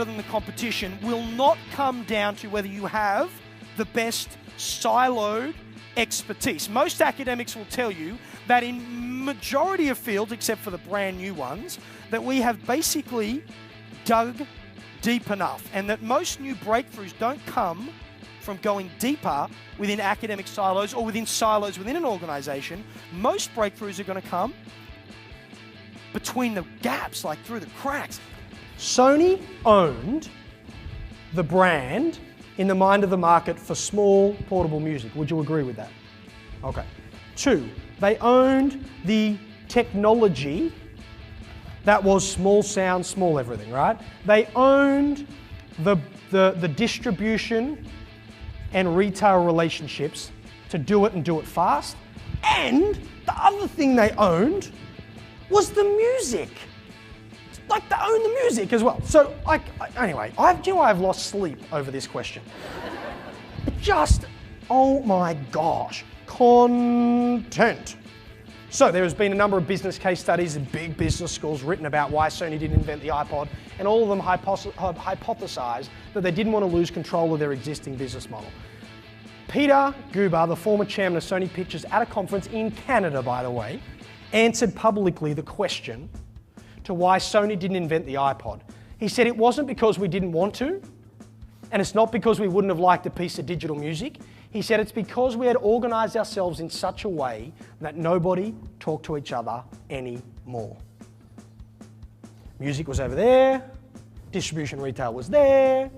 better than the competition will not come down to whether you have the best siloed expertise. Most academics will tell you that in majority of fields, except for the brand new ones, that we have basically dug deep enough, and that most new breakthroughs don't come from going deeper within academic silos or within silos within an organization. Most breakthroughs are going to come between the gaps, like through the cracks. Sony owned the brand in the mind of the market for small portable music. Would you agree with that? Okay. 2, they owned the technology that was small sound, small everything, right? They owned the distribution and retail relationships to do it and do it fast. And the other thing they owned was the music. Like, they own the music as well. So, anyway, I've lost sleep over this question. Just, oh my gosh, content. So there has been a number of business case studies in big business schools written about why Sony didn't invent the iPod, and all of them hypothesized that they didn't want to lose control of their existing business model. Peter Guber, the former chairman of Sony Pictures, at a conference in Canada, by the way, answered publicly the question to why Sony didn't invent the iPod. He said it wasn't because we didn't want to, and it's not because we wouldn't have liked a piece of digital music. He said it's because we had organized ourselves in such a way that nobody talked to each other anymore. Music was over there, distribution retail was there,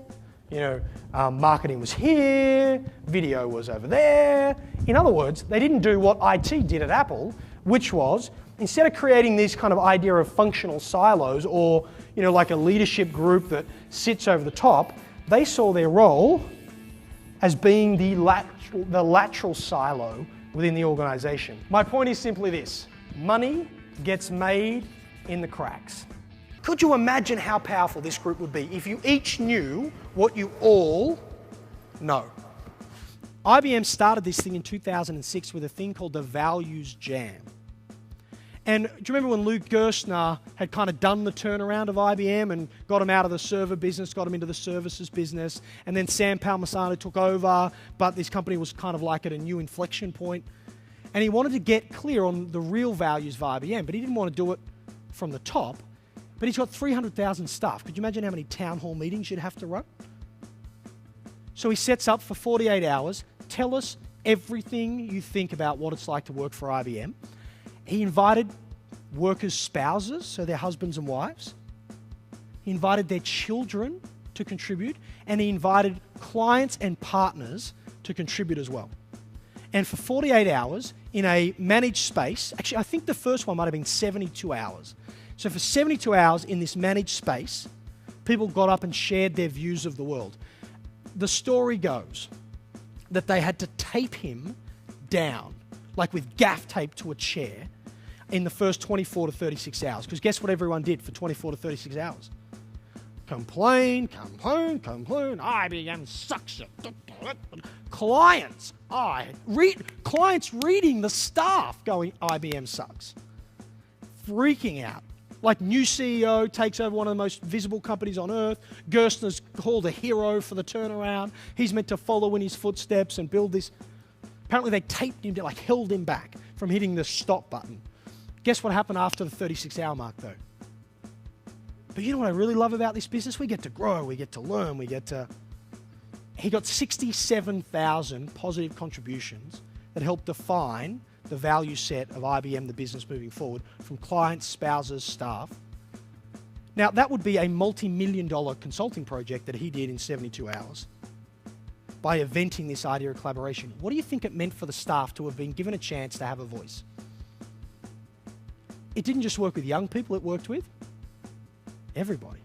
marketing was here, video was over there. In other words, they didn't do what IT did at Apple, which was, instead of creating this kind of idea of functional silos or, like a leadership group that sits over the top, they saw their role as being the lateral silo within the organization. My point is simply this: money gets made in the cracks. Could you imagine how powerful this group would be if you each knew what you all know? IBM started this thing in 2006 with a thing called the Values Jam. And do you remember when Lou Gerstner had kind of done the turnaround of IBM and got him out of the server business, got him into the services business, and then Sam Palmisano took over, but this company was kind of like at a new inflection point. And he wanted to get clear on the real values of IBM, but he didn't want to do it from the top. But he's got 300,000 staff. Could you imagine how many town hall meetings you'd have to run? So he sets up for 48 hours, tell us everything you think about what it's like to work for IBM. He invited workers' spouses, so their husbands and wives. He invited their children to contribute, and he invited clients and partners to contribute as well. And for 48 hours in a managed space, actually I think the first one might have been 72 hours. So for 72 hours in this managed space, people got up and shared their views of the world. The story goes that they had to tape him down, like with gaff tape to a chair, in the first 24 to 36 hours. Because guess what everyone did for 24 to 36 hours? Complain, IBM sucks. Clients reading the staff going, IBM sucks. Freaking out. Like, new CEO takes over one of the most visible companies on earth. Gerstner's called a hero for the turnaround. He's meant to follow in his footsteps and build this. Apparently they taped him, like held him back from hitting the stop button. Guess what happened after the 36-hour mark, though? But you know what I really love about this business? We get to grow, we get to learn, He got 67,000 positive contributions that helped define the value set of IBM, the business moving forward, from clients, spouses, staff. Now, that would be a multi-million-dollar consulting project that he did in 72 hours by eventing this idea of collaboration. What do you think it meant for the staff to have been given a chance to have a voice? It didn't just work with young people, it worked with everybody.